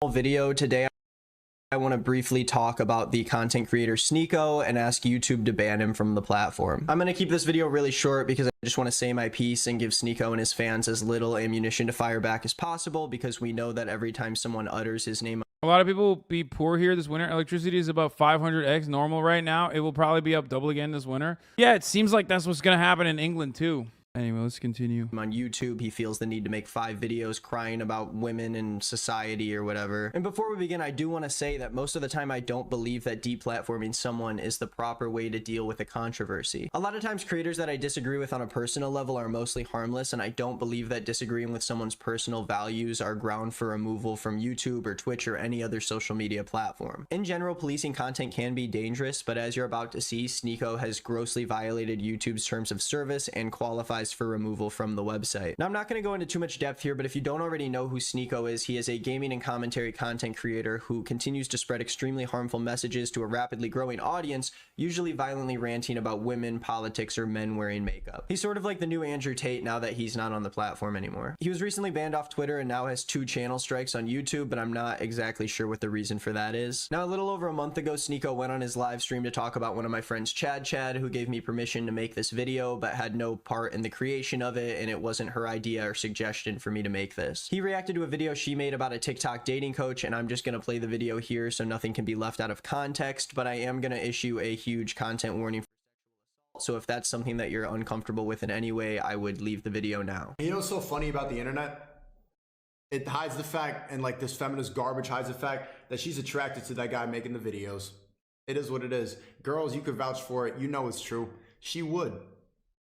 Video today. I want to briefly talk about the content creator Sneako and ask YouTube to ban him from the platform. I'm going to keep this video really short because I just want to say my piece and give Sneako and his fans as little ammunition to fire back as possible, because we know that every time someone utters his name, a lot of people will be poor here this winter. Electricity is about 500x normal right now. It will probably be up double again this winter. Yeah, it seems like that's what's going to happen in England too. Anyway, let's continue. On YouTube, he feels the need to make 5 videos crying about women and society or whatever. And before we begin, I do want to say that most of the time I don't believe that deplatforming someone is the proper way to deal with a controversy. A lot of times creators that I disagree with on a personal level are mostly harmless, and I don't believe that disagreeing with someone's personal values are ground for removal from YouTube or Twitch or any other social media platform. In general, policing content can be dangerous, but as you're about to see, Sneako has grossly violated YouTube's terms of service and qualifies for removal from the website. Now, I'm not going to go into too much depth here, but if you don't already know who Sneako is, he is a gaming and commentary content creator who continues to spread extremely harmful messages to a rapidly growing audience, usually violently ranting about women, politics, or men wearing makeup. He's sort of like the new Andrew Tate now that he's not on the platform anymore. He was recently banned off Twitter and now has 2 channel strikes on YouTube, but I'm not exactly sure what the reason for that is. Now, a little over a month ago, Sneako went on his live stream to talk about one of my friends, Chad, who gave me permission to make this video, but had no part in the creation of it, and it wasn't her idea or suggestion for me to make this. He reacted to a video she made about a TikTok dating coach, and I'm just going to play the video here so nothing can be left out of context, but I am going to issue a huge content warning for sexual assault. So if that's something that you're uncomfortable with in any way, I would leave the video now. You know what's so funny about the internet? It hides the fact, and like this feminist garbage hides the fact that she's attracted to that guy making the videos. It is what it is. Girls, you could vouch for it. You know it's true. She would.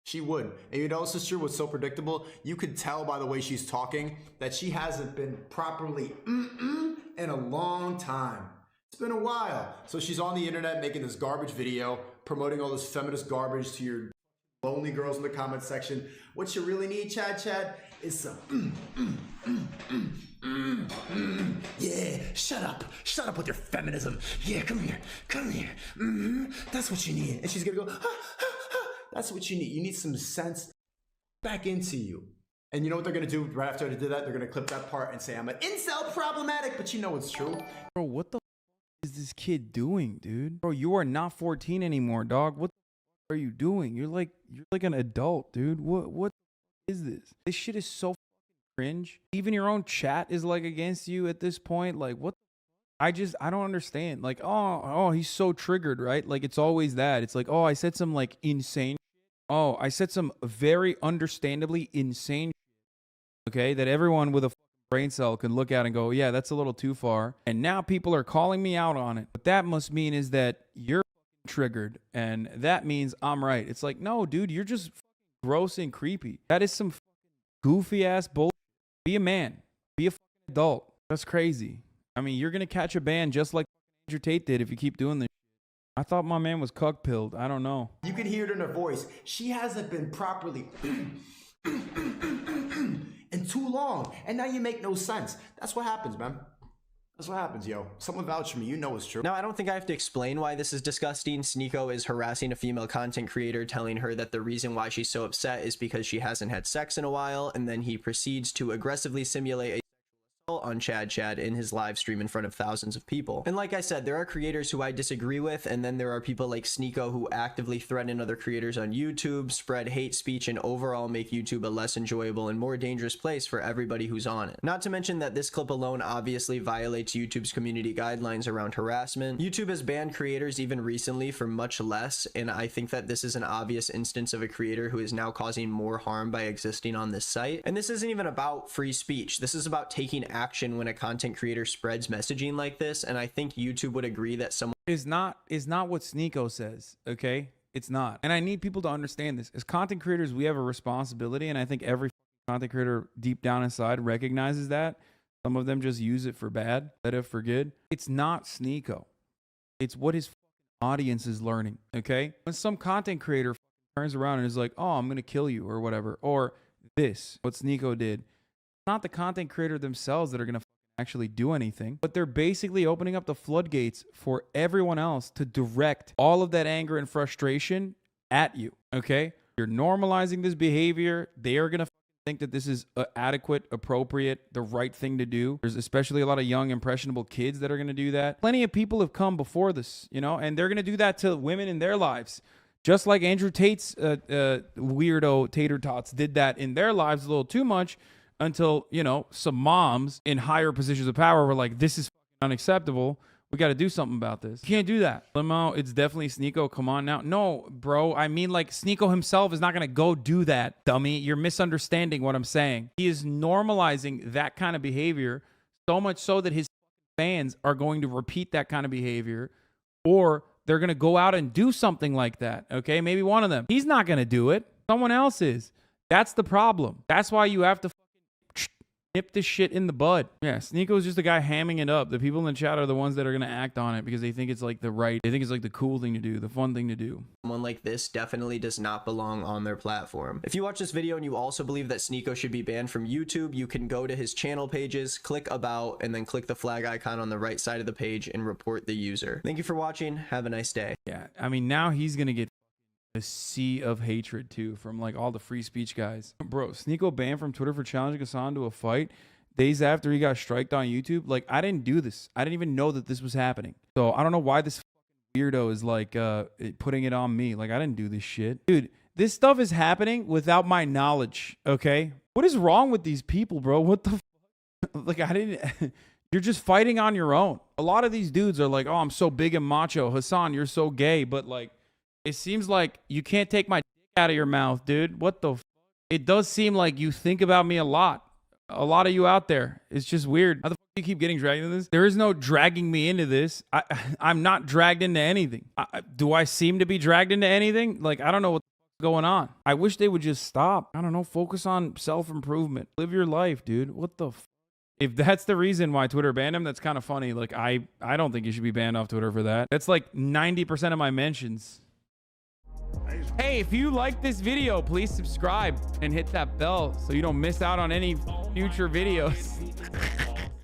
She would. And you know this is true, what's so predictable? You could tell by the way she's talking that she hasn't been properly in a long time. It's been a while. So she's on the internet making this garbage video, promoting all this feminist garbage to your lonely girls in the comment section. What you really need, Chad, is some yeah, shut up with your feminism. Yeah, come here. That's what you need. And she's gonna go, that's what you need. You need some sense back into you. And you know what they're gonna do right after I did that? They're gonna clip that part and say I'm an incel problematic, but you know it's true. Bro, what the is this kid doing, dude? Bro, you are not 14 anymore, dog. What the are you doing? You're like an adult, dude. What is this? This shit is so cringe. Even your own chat is like against you at this point. Like, what? I don't understand. Like, oh, he's so triggered, right? Like, it's always that. It's like, oh, I said some like insane. Oh, I said some very understandably insane shit, okay, that everyone with a brain cell can look at and go, yeah, that's a little too far. And now people are calling me out on it. What that must mean is that you're triggered, and that means I'm right. It's like, no, dude, you're just gross and creepy. That is some goofy ass bullshit. Be a man. Be a adult. That's crazy. I mean, you're going to catch a ban just like Andrew Tate did if you keep doing this. I thought my man was cuck-pilled. I don't know. You can hear it in her voice. She hasn't been properly in too long. And now you make no sense. That's what happens, man. That's what happens, yo. Someone vouch for me. You know it's true. Now, I don't think I have to explain why this is disgusting. Sneako is harassing a female content creator, telling her that the reason why she's so upset is because she hasn't had sex in a while, and then he proceeds to aggressively simulate a on Chad in his live stream in front of thousands of people. And like I said, there are creators who I disagree with, and then there are people like Sneako who actively threaten other creators on YouTube, spread hate speech, and overall make YouTube a less enjoyable and more dangerous place for everybody who's on it. Not to mention that this clip alone obviously violates YouTube's community guidelines around harassment. YouTube has banned creators even recently for much less, and I think that this is an obvious instance of a creator who is now causing more harm by existing on this site. And this isn't even about free speech. This is about taking action when a content creator spreads messaging like this, and I think YouTube would agree that someone is not what Sneako says, okay? It's not. And I need people to understand this. As content creators, we have a responsibility, and I think every content creator deep down inside recognizes that. Some of them just use it for bad, let it for good. It's not Sneako. It's what his audience is learning, okay? When some content creator turns around and is like, oh, I'm gonna kill you or whatever, or this, what Sneako did, not the content creator themselves that are going to actually do anything, but they're basically opening up the floodgates for everyone else to direct all of that anger and frustration at you. Okay? You're normalizing this behavior. They are going to think that this is adequate, appropriate, the right thing to do. There's especially a lot of young, impressionable kids that are going to do that. Plenty of people have come before this, you know, and they're going to do that to women in their lives. Just like Andrew Tate's weirdo tater tots did that in their lives a little too much until, you know, some moms in higher positions of power were like, this is unacceptable. We got to do something about this. You can't do that. Limo, it's definitely Sneako. Come on now. No, bro. I mean, like, Sneako himself is not going to go do that, dummy. You're misunderstanding what I'm saying. He is normalizing that kind of behavior, so much so that his fans are going to repeat that kind of behavior, or they're going to go out and do something like that. Okay, maybe one of them. He's not going to do it. Someone else is. That's the problem. That's why you have to nip this shit in the bud. Yeah, Sneako is just a guy hamming it up. The people in the chat are the ones that are going to act on it because they think it's like they think it's like the cool thing to do, the fun thing to do. Someone like this definitely does not belong on their platform. If you watch this video and you also believe that Sneako should be banned from YouTube, you can go to his channel pages, click about, and then click the flag icon on the right side of the page and report the user. Thank you for watching. Have a nice day. Yeah, I mean, now he's going to get a sea of hatred too from like all the free speech guys. Bro, Sneako banned from Twitter for challenging Hassan to a fight days after he got striked on YouTube. Like, I didn't do this. I didn't even know that this was happening. So I don't know why this weirdo is like putting it on me. Like, I didn't do this shit. Dude, this stuff is happening without my knowledge, okay? What is wrong with these people, bro? What the like, I didn't you're just fighting on your own. A lot of these dudes are like, oh, I'm so big and macho. Hassan, you're so gay. But like, it seems like you can't take my dick out of your mouth, dude. What the It does seem like you think about me a lot. A lot of you out there. It's just weird. How the fuck do you keep getting dragged into this? There is no dragging me into this. I'm not dragged into anything. Do I seem to be dragged into anything? Like, I don't know what's going on. I wish they would just stop. I don't know. Focus on self-improvement. Live your life, dude. What the If that's the reason why Twitter banned him, that's kind of funny. Like, I don't think you should be banned off Twitter for that. That's like 90% of my mentions. Hey, if you like this video, please subscribe and hit that bell so you don't miss out on any future videos.